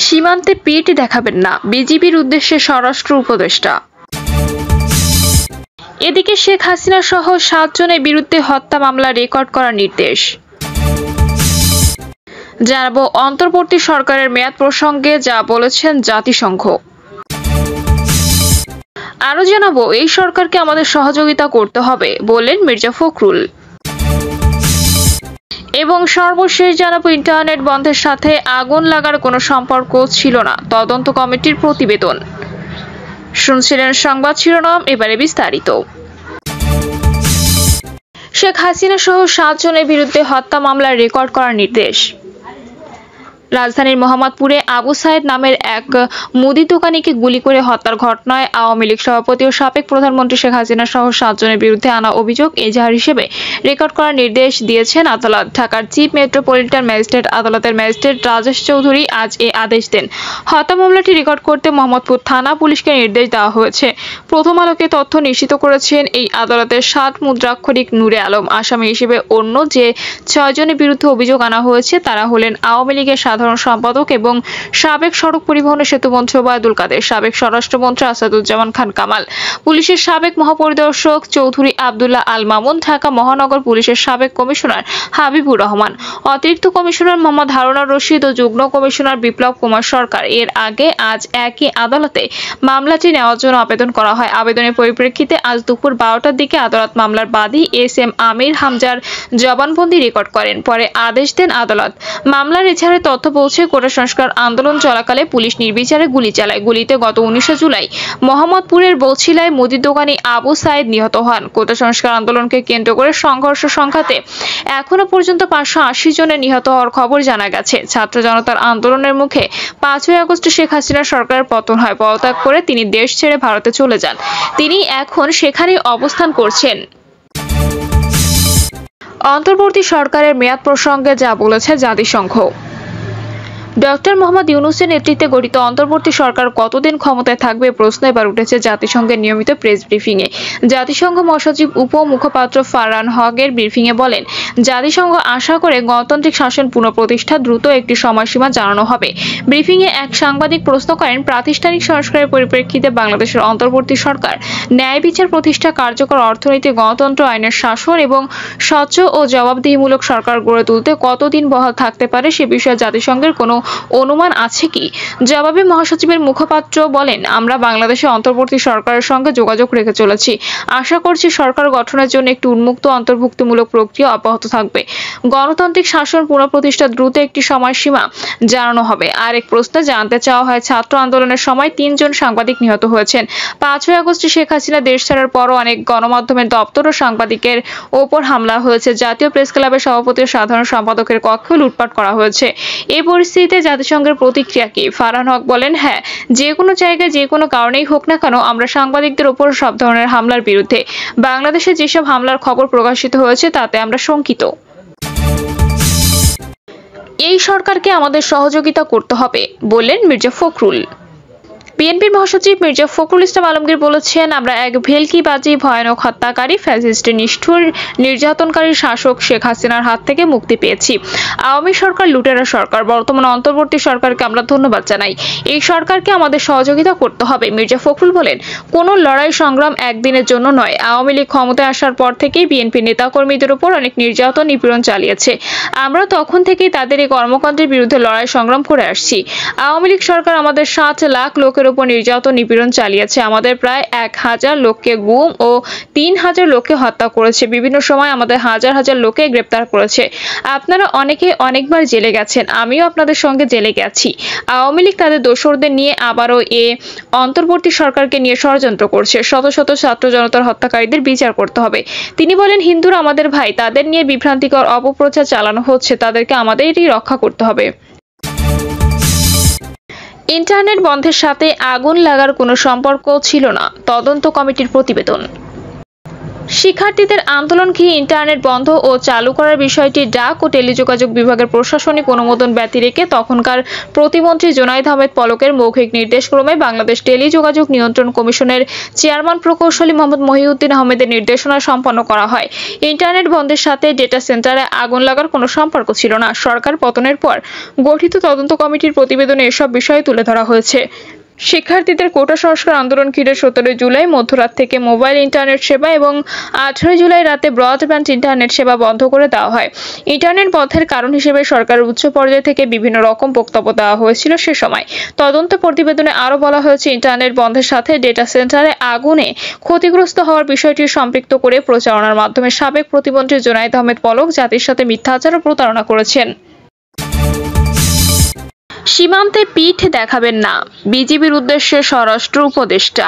সীমান্তে পিঠ দেখাবেন না, বিজিবির উদ্দেশ্যে স্বরাষ্ট্র উপদেষ্টা। এদিকে শেখ হাসিনা সহ 7 জনের বিরুদ্ধে হত্যা মামলা রেকর্ড করার নির্দেশ। জানাবো অন্তর্বর্তী সরকারের মেয়াদ প্রসঙ্গে যা বলেছেন জাতিসংঘ। আরো জানাবো এই সরকারকে আমাদের সহযোগিতা করতে হবে বললেন মির্জা ফখরুল। এবং সর্বশেষ জানাবো ইন্টারনেট বন্ধের সাথে আগুন লাগার কোনো সম্পর্ক ছিল না, তদন্ত কমিটির প্রতিবেদন। শুনছিলেন সংবাদ শিরোনাম, এবারে বিস্তারিত। শেখ হাসিনা সহ 7 জনের বিরুদ্ধে হত্যা মামলার রেকর্ড করার নির্দেশ। রাজধানীর মোহাম্মদপুরে আবু সাইদ নামের এক মুদি দোকানিকে গুলি করে হত্যার ঘটনায় আওয়ামী লীগ সভাপতি ও সাবেক প্রধানমন্ত্রী শেখ হাসিনা সহ 7 জনের বিরুদ্ধে আনা অভিযোগ এজাহার হিসেবে রেকর্ড করার নির্দেশ দিয়েছেন আদালত। ঢাকার চিফ মেট্রোপলিটন ম্যাজিস্ট্রেট আদালতের ম্যাজিস্ট্রেট রাজেশ চৌধুরী আজ এই আদেশ দেন। হত্যা মামলাটি রেকর্ড করতে মোহাম্মদপুর থানা পুলিশকে নির্দেশ দেওয়া হয়েছে। প্রথম আলোকে তথ্য নিশ্চিত করেছেন এই আদালতের 7 মুদ্রাক্ষরিক নূরে আলম। আসামি হিসেবে অন্য যে 6 জনের বিরুদ্ধে অভিযোগ আনা হয়েছে তারা হলেন আওয়ামী লীগের সাধারণ সম্পাদক এবং সাবেক সড়ক পরিবহন ও সেতুমন্ত্রী ওবায়দুল কাদের, সাবেক স্বরাষ্ট্রমন্ত্রী আসাদুজ্জামান খান কামাল, পুলিশের সাবেক মহাপরিদর্শক চৌধুরী আব্দুল্লাহ আল মামুন, ঢাকা মহানগর পুলিশের সাবেক কমিশনার হাবিবুর রহমান, অতিরিক্ত কমিশনার মোহাম্মদ হারুনার রশিদ ও যুগ্ম কমিশনার বিপ্লব কুমার সরকার। এর আগে আজ একই আদালতে মামলাটি নেওয়ার জন্য আবেদন করা হয়। আবেদনের পরিপ্রেক্ষিতে আজ দুপুর 12টার দিকে আদালত মামলার বাদী এস.এম. আমির হামজার জবানবন্দি রেকর্ড করেন। পরে আদেশ দেন আদালত। মামলার এজাহারে তথ্য বলছে, কোটা সংস্কার আন্দোলন চলাকালে পুলিশ নির্বিচারে গুলি চালায়। গুলিতে গত 19 জুলাই মোহাম্মদপুরের বলছিলায় মুদির দোকানি আবু সাইদ নিহত হন। কোটা সংস্কার আন্দোলনকে কেন্দ্র করে সংঘর্ষ সংঘাতে এখনো পর্যন্ত 580 জনের নিহত হওয়ার খবর জানা গেছে। ছাত্র জনতার আন্দোলনের মুখে 5ই আগস্ট শেখ হাসিনা সরকারের পতন হয়। পদত্যাগ করে তিনি দেশ ছেড়ে ভারতে চলে যান। তিনি এখন সেখানেই অবস্থান করছেন। অন্তর্বর্তী সরকারের মেয়াদ প্রসঙ্গে যা বলেছে জাতিসংঘ। ডক্টর মোহাম্মদ ইউনূসের নেতৃত্বে গঠিত অন্তর্বর্তী সরকার কতদিন ক্ষমতায় থাকবে প্রশ্ন এবার উঠেছে জাতিসংঘের নিয়মিত প্রেস ব্রিফিংয়ে। জাতিসংঘ মহাসচিব উপ-মুখপাত্র ফারহান হকের ব্রিফিংয়ে বলেন, জাতিসংঘ আশা করে গণতান্ত্রিক শাসন পুনঃপ্রতিষ্ঠা দ্রুত একটি সময়সীমা জানানো হবে। ব্রিফিংয়ে এক সাংবাদিক প্রশ্ন করেন, প্রাতিষ্ঠানিক সংস্কারের পরিপ্রেক্ষিতে বাংলাদেশের অন্তর্বর্তী সরকার ন্যায় বিচার প্রতিষ্ঠা, কার্যকর অর্থনীতি, গণতন্ত্র, আইনের শাসন এবং স্বচ্ছ ও জবাবদিহিমূলক সরকার গড়ে তুলতে কতদিন বহাল থাকতে পারে সে বিষয়ে জাতিসংঘের কোনো অনুমান আছে কি? জবাবে মহাসচিবের মুখপাত্র বলেন, আমরা বাংলাদেশে অন্তর্বর্তী সরকারের সঙ্গে যোগাযোগ রেখে চলেছি। আশা করছি সরকার গঠনের জন্য একটি উন্মুক্ত অন্তর্ভুক্তিমূলক প্রক্রিয়া অব্যাহত থাকবে। গণতান্ত্রিক শাসন পুনঃপ্রতিষ্ঠা দ্রুত একটি সময়সীমা জানানো হবে। আরেক প্রশ্নে জানতে চাওয়া হয়, ছাত্র আন্দোলনের সময় 3 জন সাংবাদিক নিহত হয়েছেন। 5ই আগস্ট শেখ হাসিনা দেশ ছাড়ার পরও অনেক গণমাধ্যমের দপ্তর ও সাংবাদিকের ওপর হামলা হয়েছে। জাতীয় প্রেস ক্লাবের সভাপতি ও সাধারণ সম্পাদকের কক্ষে লুটপাট করা হয়েছে। এই পরিস্থিতিতে জাতিসংঘের প্রতিক্রিয়া কি? ফারহান হক বলেন, হ্যাঁ, যে কোনো জায়গায় যে কোনো কারণেই হোক না কেন আমরা সাংবাদিকদের ওপর সব ধরনের হামলার বিরুদ্ধে। বাংলাদেশে যেসব হামলার খবর প্রকাশিত হয়েছে তাতে আমরা শঙ্কিত। এই সরকারকে আমাদের সহযোগিতা করতে হবে বললেন মির্জা ফখরুল। বিএনপির মহাসচিব মির্জা ফখরুল ইসলাম আলমগীর বলেছেন, আমরা এক ভেলকিবাজি, ভয়ানক হত্যাকারী, ফ্যাসিস্ট, নিষ্ঠুর, নির্যাতনকারী শাসক শেখ হাসিনার হাত থেকে মুক্তি পেয়েছি। আওয়ামী সরকার লুটেরা সরকার। বর্তমান অন্তর্বর্তী সরকারকে আমরা ধন্যবাদ জানাই। এই সরকারকে আমাদের সহযোগিতা করতে হবে। মির্জা ফখরুল বলেন, কোনো লড়াই সংগ্রাম একদিনের জন্য নয়। আওয়ামী লীগ ক্ষমতায় আসার পর থেকেই বিএনপি নেতাকর্মীদের উপর অনেক নির্যাতন, নিপীড়ন চালিয়েছে। আমরা তখন থেকেই তাদের এই কর্মকাণ্ডের বিরুদ্ধে লড়াই সংগ্রাম করে আসছি। আওয়ামী লীগ সরকার আমাদের 7 লাখ লোকের উপর নির্যাতন, নিপীড়ন চালিয়েছে। আমাদের প্রায় 1000 লোককে গুম ও 3000 লোককে হত্যা করেছে। বিভিন্ন সময় আমাদের হাজার হাজার লোককে গ্রেপ্তার করেছে। আপনারা অনেকে অনেকবার জেলে গেছেন, আমিও আপনাদের সঙ্গে জেলে গেছি। আওয়ামী লীগ তাদের দোসরদের নিয়ে আবারও অন্তর্বর্তী সরকারকে নিয়ে ষড়যন্ত্র করছে। শত শত ছাত্র জনতার হত্যাকারীদের বিচার করতে হবে। তিনি বলেন, হিন্দুরা আমাদের ভাই, তাদের নিয়ে বিভ্রান্তিকর অপপ্রচার চালানো হচ্ছে, তাদেরকে আমাদেরই রক্ষা করতে হবে। ইন্টারনেট বন্ধের সাথে আগুন লাগার কোনো সম্পর্ক ছিল না, তদন্ত কমিটির প্রতিবেদন। শিক্ষার্থীদের আন্দোলন ঘিরে ইন্টারনেট বন্ধ ও চালু করার বিষয়টি ডাক ও টেলিযোগাযোগ বিভাগের প্রশাসনিক অনুমোদন ব্যতি রেখে তখনকার প্রতিমন্ত্রী জুনায়েদ আহমেদ পলকের মৌখিক নির্দেশক্রমে বাংলাদেশ টেলিযোগাযোগ নিয়ন্ত্রণ কমিশনের চেয়ারম্যান প্রকৌশলী মোহাম্মদ মহিউদ্দিন আহমেদের নির্দেশনায় সম্পন্ন করা হয়। ইন্টারনেট বন্ধের সাথে ডেটা সেন্টারে আগুন লাগার কোনো সম্পর্ক ছিল না। সরকার পতনের পর গঠিত তদন্ত কমিটির প্রতিবেদনে এসব বিষয় তুলে ধরা হয়েছে। শিক্ষার্থীদের কোটা সংস্কার আন্দোলন ঘিরে 17 জুলাই মধ্যরাত থেকে মোবাইল ইন্টারনেট সেবা এবং 18 জুলাই রাতে ব্রডব্যান্ড ইন্টারনেট সেবা বন্ধ করে দেওয়া হয়। ইন্টারনেট বন্ধের কারণ হিসেবে সরকারের উচ্চ পর্যায় থেকে বিভিন্ন রকম বক্তব্য দেওয়া হয়েছিল সে সময়। তদন্ত প্রতিবেদনে আরও বলা হয়েছে, ইন্টারনেট বন্ধের সাথে ডেটা সেন্টারে আগুনে ক্ষতিগ্রস্ত হওয়ার বিষয়টি সম্পৃক্ত করে প্রচারণার মাধ্যমে সাবেক প্রতিমন্ত্রী জুনায়েদ আহমেদ পলক জাতির সাথে মিথ্যাচার ও প্রতারণা করেছেন। সীমান্তে পিঠ দেখাবেন না, বিজিবির উদ্দেশ্যে স্বরাষ্ট্র উপদেষ্টা।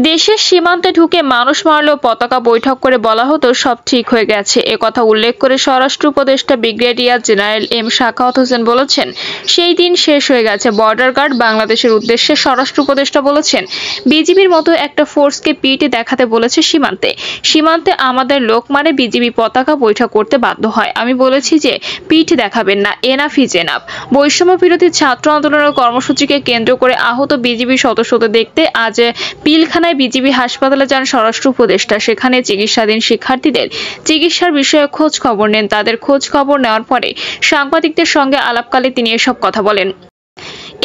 দেশের সীমান্তে ঢুকে মানুষ মারলেও পতাকা বৈঠক করে বলা হতো সব ঠিক হয়ে গেছে। একথা উল্লেখ করে স্বরাষ্ট্র উপদেষ্টা brigadier general M Sakhawat Hossain বলেছেন, সেই দিন শেষ হয়ে গেছে। বর্ডার গার্ড বাংলাদেশের উদ্দেশ্যে স্বরাষ্ট্র উপদেষ্টা বলেছেন, বিজিবির মতো একটা ফোর্সকে পিঠে দেখাতে বলেছে সীমান্তে। সীমান্তে আমাদের লোক মারে বিজিবি পতাকা বৈঠক করতে বাধ্য হয়। আমি বলেছি যে পিঠ দেখাবেন না, এনাফ ইজ এনাফ। বৈষম্য বিরোধী ছাত্র আন্দোলনের কর্মসূচিকে কেন্দ্র করে আহত বিজিবি সদস্যদের দেখতে আজ পিলখানায় বিজিবি হাসপাতালে যান স্বরাষ্ট্র উপদেষ্টা। সেখানে চিকিৎসাধীন শিক্ষার্থীদের চিকিৎসার বিষয়ে খোঁজ খবর নেন। তাদের খোঁজ খবর নেওয়ার পরে সাংবাদিকদের সঙ্গে আলাপকালে তিনি এসব কথা বলেন।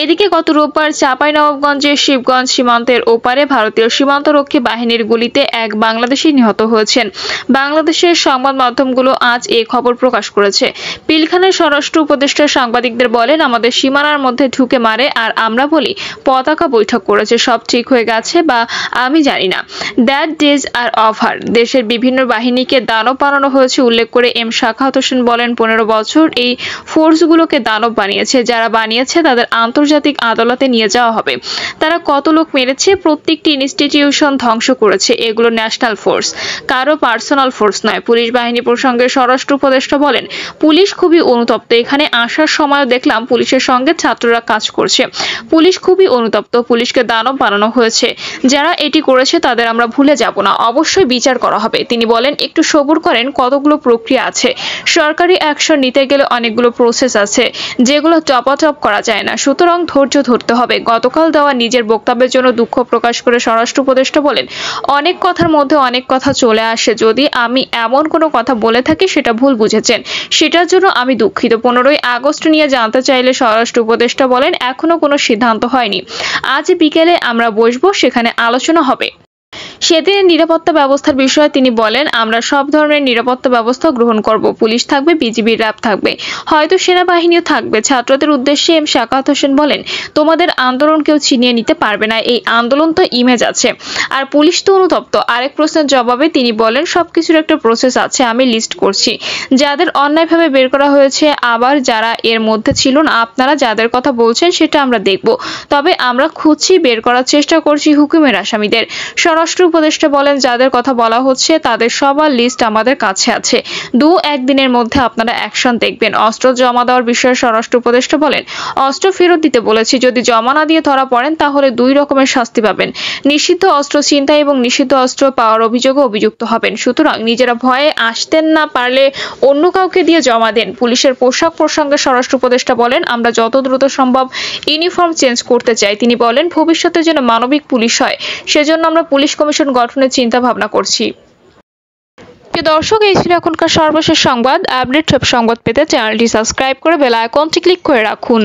এদিকে গত রোববার চাঁপাইনবাবগঞ্জের শিবগঞ্জ সীমান্তের ওপারে ভারতীয় সীমান্তরক্ষী বাহিনীর গুলিতে এক বাংলাদেশি নিহত হয়েছেন। বাংলাদেশের সংবাদ মাধ্যমগুলো আজ এই খবর প্রকাশ করেছে। পিলখানার স্বরাষ্ট্র উপদেষ্টা সাংবাদিকদের বলেন, আমাদের সীমানার মধ্যে ঢুকে মারে আর আমরা বলি পতাকা বৈঠক করেছে, সব ঠিক হয়ে গেছে বা আমি জানি না। That days are over. দেশের বিভিন্ন বাহিনীকে দানব বানানো হয়েছে উল্লেখ করে এম সাখাওয়াত হোসেন বলেন, 15 বছর এই ফোর্সগুলোকে দানব বানিয়েছে। যারা বানিয়েছে তাদের আন্তর্জাতিক আদালতে নিয়ে যাওয়া হবে। তারা কত লোক মেরেছে, প্রত্যেকটি ইনস্টিটিউশন ধ্বংস করেছে। এগুলো ন্যাশনাল ফোর্স, কারো পার্সোনাল ফোর্স নয়। পুলিশ বাহিনী প্রসঙ্গে স্বরাষ্ট্র উপদেষ্টা বলেন, পুলিশ খুবই অনুতপ্ত। এখানে আসার সময়ও দেখলাম পুলিশের সঙ্গে ছাত্ররা কাজ করছে। পুলিশ খুবই অনুতপ্ত। পুলিশকে দানব বানানো হয়েছে। যারা এটি করেছে তাদের আমরা ভুলে যাব না, অবশ্যই বিচার করা হবে। তিনি বলেন, একটু সবুর করেন, কতগুলো প্রক্রিয়া আছে। সরকারি অ্যাকশন নিতে গেলে অনেকগুলো প্রসেস আছে যেগুলো টপাটপ করা যায় না, সুতরাং ধৈর্য ধরতে হবে। গতকাল দেওয়া নিজের বক্তব্যের জন্য দুঃখ প্রকাশ করে স্বরাষ্ট্র উপদেষ্টা বলেন, অনেক কথার মধ্যে অনেক কথা চলে আসে। যদি আমি এমন কোনো কথা বলে থাকি সেটা ভুল বুঝেছেন, সেটার জন্য আমি দুঃখিত। 15ই আগস্ট নিয়ে জানতে চাইলে স্বরাষ্ট্র উপদেষ্টা বলেন, এখনো কোনো সিদ্ধান্ত হয়নি। আজ বিকেলে আমরা বসবো, সেখানে আলোচনা হবে। সেদিনের নিরাপত্তা ব্যবস্থার বিষয়ে তিনি বলেন, আমরা সব ধরনের নিরাপত্তা ব্যবস্থা গ্রহণ করব। পুলিশ থাকবে, বিজিবি, র্যাব থাকবে, হয়তো সেনাবাহিনীও থাকবে। ছাত্রদের উদ্দেশ্যে এম সাখাওয়াত হোসেন বলেন, তোমাদের আন্দোলন কেউ ছিনিয়ে নিতে পারবে না। এই আন্দোলন তো ইমেজ আছে, আর পুলিশ তো অনুতপ্ত। আরেক প্রশ্নের জবাবে তিনি বলেন, সবকিছুর একটা প্রসেস আছে, আমি লিস্ট করছি। যাদের অন্যায়ভাবে বের করা হয়েছে, আবার যারা এর মধ্যে ছিল না, আপনারা যাদের কথা বলছেন সেটা আমরা দেখব। তবে আমরা খুঁজছি, বের করার চেষ্টা করছি হুকুমের আসামিদের। স্বরাষ্ট্র উপদেষ্টা বলেন, যাদের কথা বলা হচ্ছে তাদের সবার লিস্ট আমাদের কাছে আছে। 2-1 দিনের মধ্যে আপনারা অ্যাকশন দেখবেন। অস্ত্র জমা দেওয়ার বিষয়ে স্বরাষ্ট্র উপদেষ্টা বলেন, অস্ত্র ফেরত দিতে বলেছি। যদি জমা না দিয়ে ধরা পড়েন তাহলে 2 রকমের শাস্তি পাবেন। নিষিদ্ধ অস্ত্র ছিনতাই এবং নিষিদ্ধ অস্ত্র পাওয়ার অভিযোগে অভিযুক্ত হবেন। সুতরাং নিজেরা ভয়ে আসতেন না পারলে অন্য কাউকে দিয়ে জমা দেন। পুলিশের পোশাক প্রসঙ্গে স্বরাষ্ট্র উপদেষ্টা বলেন, আমরা যত দ্রুত সম্ভব ইউনিফর্ম চেঞ্জ করতে চাই। তিনি বলেন, ভবিষ্যতে যেন মানবিক পুলিশ হয়, সেজন্য আমরা পুলিশ কমিশন গঠনের চিন্তা ভাবনা করছি। দর্শক, এই ছিল এখনকার সর্বশেষ সংবাদ। আপডেট সব সংবাদ পেতে চ্যানেলটি সাবস্ক্রাইব করে বেল আইকনটি ক্লিক করে রাখুন।